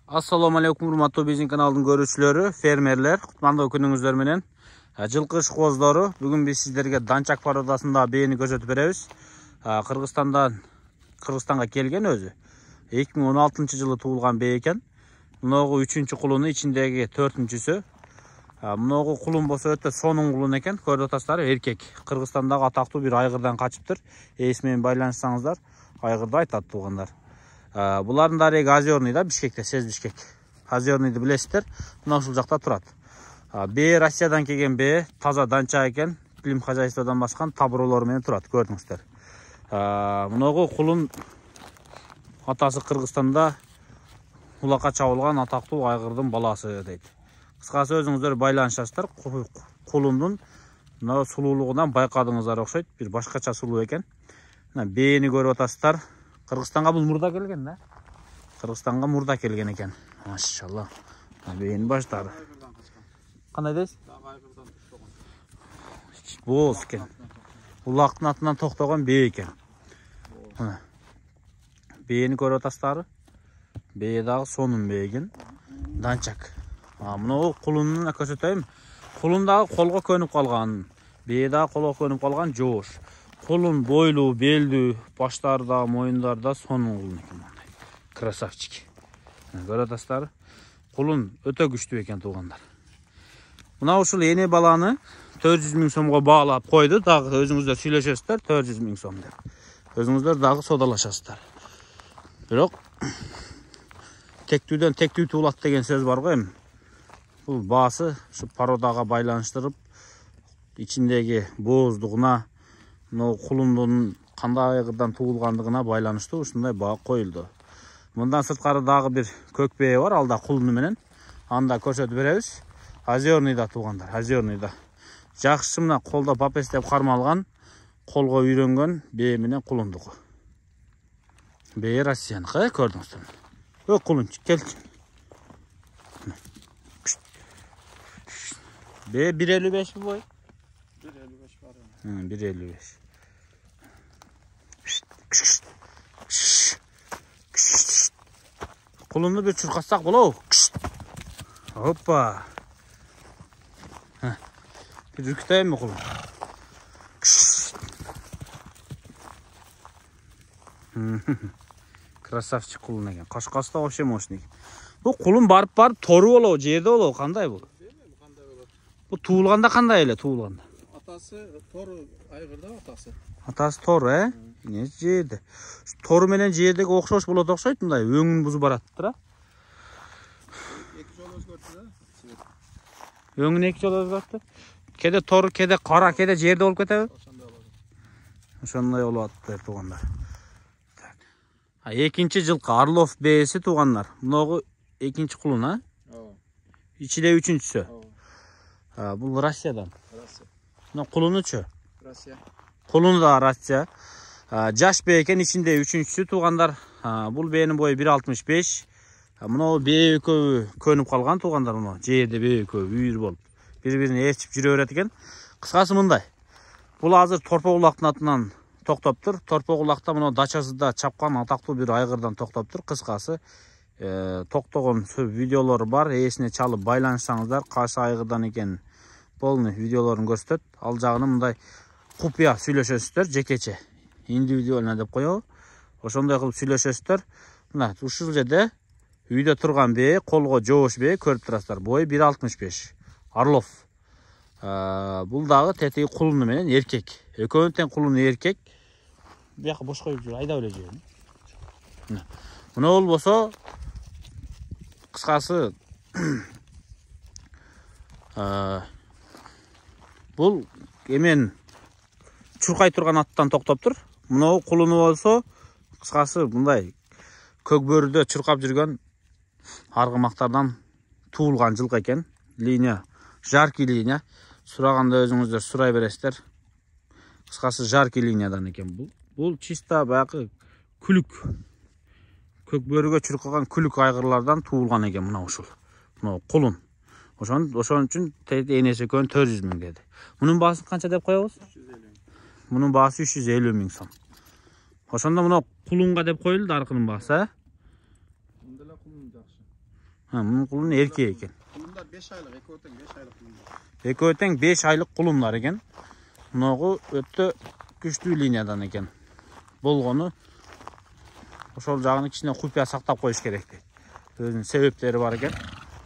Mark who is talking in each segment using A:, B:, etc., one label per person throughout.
A: Assalamu alaikum, урматтуу биздин каналдын көрүүчүлөрү, фермерлер, кутмандуу күнүңүздөр менен. Жылкы ишкоздору, бүгүн биз сиздерге данчак породасында бээни көрсөтүп беребиз. Кыргызстанга келген өзү. 2016-жылы туулган бээ экен. Муногу 3-чү кулуну, ичиндеги 4-чүсү. Муногу кулун болсо өтө сонун кулун экен. Көрүп атасыздар, эркек. Кыргызстандагы атактуу бир айгырдан качыптыр. Ээси менен байланышсаңыздар, айгырды айтат туугандар. Булардын дареги Озерныйда, Бишкекте, Сез Бишкек. Озерныйды билесиздер, мына ушул жакта турат. Бээ Россиядан келген бээ, таза данча экен, билим хозяйстводан баскан табыроолор менен турат, көрдүңүздөр. Муногу кулун атасы Кыргызстанда улакка чабылган атактуу айгырдын баласы дейт. Кыскасы өзүңүздөр байланышасыздар, кулундун мына сулуулугунан байкадыңыздар окшойт, бир башкача сулуу экен. Мына бээни көрүп атасыздар. Кыргызстанга бул мурда келген да. Кыргызстанга мурда келген экен. Машалла. Бээни баштары. Кандай дейсиз? Боз экен. Улактын атынан токтогон бээ экен. Бээни көрүп атасыздар. Бээ дагы сонун бээ экен. Данчак. Мына кулунун көрсөтөйм. Кулун дагы колго көнүп калган. Бээ дагы колго көнүп калган, жоош. Колун бойлуу, белдүү, баштарда, моюндарда сонун кулун экен. Красавчик. Көрүп атасыздар. Кулун өтө күчтүү экен туугандар. Мына ушул эне баланы 400 000 сомго баалап койду. Дагы өзүңүздөр сүйлөшөсүздөр, 400 000 сом деп. Өзүңүздөр дагы содалашасыздар. Бирок тектүүдөн тектүү туулат деген сөз бар го эми. Бул баасы ушу породага байланыштырып, ичиндеги бооздугуна, кулундун кандай айгырдан туулгандыгына байланыштуу ушундай баа коюлду. Мындан сырткары дагы бир көк бээ бар, алда кулуну менен. Анда көрсөтүп беребиз. Озерныйда туулгандар, Озерныйда. Жакшы мына колдо папестеп кармалган, колго үйрөнгөн бээ менен кулундугу. Бээ Россияныкы, көрдүңүздөр. Кулунчук келчи. Бээ 1.55 бой.
B: 1.55 бар.
A: 1.55. Кулунду bir чуркатсак болобу? Hoppa. Bir үркүтөйүнбү кулун? Красавчик кулун экен. Кашкасы да вообще мощный экен. Бул кулун барып тору болобу, жерде болобу, кандай бул?
B: Кандай болот?
A: Бул туулганда кандай эле туулганда?
B: Атасы тору айгырда атасы.
A: Атасы тору, Не жерде? Тору менен жердеги окшош болот окшойт, мындай өңүн бузуп бараттыр,
B: Эки жолу өзгөртү да.
A: Өңүн эки жолу өзгөрттү. Кеде тору, кеде кара, кеде жерде болуп кетеби?
B: Ошондой болот.
A: Ошондой болуп атты туугандар. Экинчи жылкы Орлов бээси туугандар. Муногу экинчи кулун,
B: Ооба.
A: Ичиде үчүнчүсү. Бул Россиядан.
B: Россия.
A: Мына кулунучу?
B: Россия.
A: Кулуну да Россия. Жаш бээ экен, ичинде үчүнчүсү туугандар. Бул бээнин бою 1.65. Мына бээ экөө көнүп калган туугандар, мына жерде бээ экөө үйүр болуп, бири-бирине ээрчип жүрө берет экен. Кыскасы мындай. Бул азыр Торпок улактын атынан токтоптур. Торпок улакта мына дачасында чапкан атактуу бир айгырдан токтоптур. Кыскасы токтогон видеолору бар. Ээсине чалып байланышсаңыздар, кайсы айгырдан экен полный видеолорун көрсөтөт. Ал жагын мындай купуя сүйлөшөсүздөр, жекече, индивидуально деп коебу. Ошондой кылып сүйлөшөсүздөр. Мына ушул жерде үйдө турган бээ, колго жоош бээ, көрүп турасыздар. Бою 1.65. Орлов. Бул дагы тетиги кулуну менен эркек. Экөөнүн тең кулуну эркек. Бияка бош коюп жүр, айдап эле жүрөм. Мына болбосо кыскасы бул эмен чуркай турган аттан токтоптур. Мына кулуну болсо кыскасы мындай көк бөрүдө чуркап жүргөн аргымактардан туулган жылкы экен. Линия, жаркий линия. Сураганда өзүңүздөр сурай бересиздер. Кыскасы жаркий линиядан экен бул. Бул чисто баягы күлүк. Көк бөрүгө чуркаган күлүк айгырлардан туулган экен мына ушул. Мына кулун. Ошон үчүн энеси экөөнү 400 000 деди. Мунун баасын канча деп коебуз?
B: 350.
A: Мунун баасы 350 000 сом. Ошондо мына кулунга деп коюлду аркынын баасы,
B: Мында эле кулун жакшы.
A: Bunun kulun erkeği eкен.
B: Kulumlar 5 aylık, eki öten 5 aylık kulumlar.
A: Eki öten 5 aylık kulumlar eken. Bunağı ötte güçlü liniyadan eken. Bolgonu ошол жагын кичине купуя сактап коюш керек дейт. Өзүнүн себептери бар экен.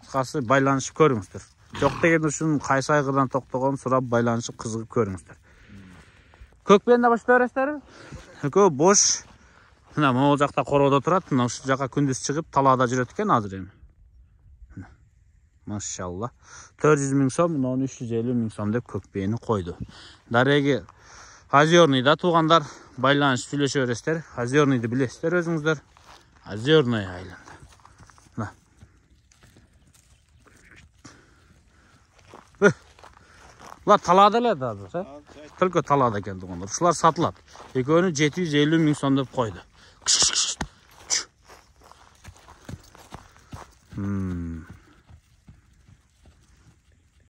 A: Кыскасы байланышып көрүңүздөр. Жок деген ушунун кайсы айгырдан токтогонун сурап байланышып кызыгып көрүңүздөр. Көкпенде башта бересиздерби? Экөө бош. Мына могул жакта короодо турат. Мына ушул жака күндүз чыгып талаада жүрөт экен азыр эми. Машалла. 400 000 сом, мына 350 000 сом деп көкпени койду. Дареги Озерныйда туугандар байланышып сүйлөшө бересиздер. Озерныйды билесиздер өзүңүздөр. Озерный айланды. Мына. Ла талаада эле азыр, Только талаада экен туугандар. Ушулар сатылат. Экөөнү 750 000 сом деп койду.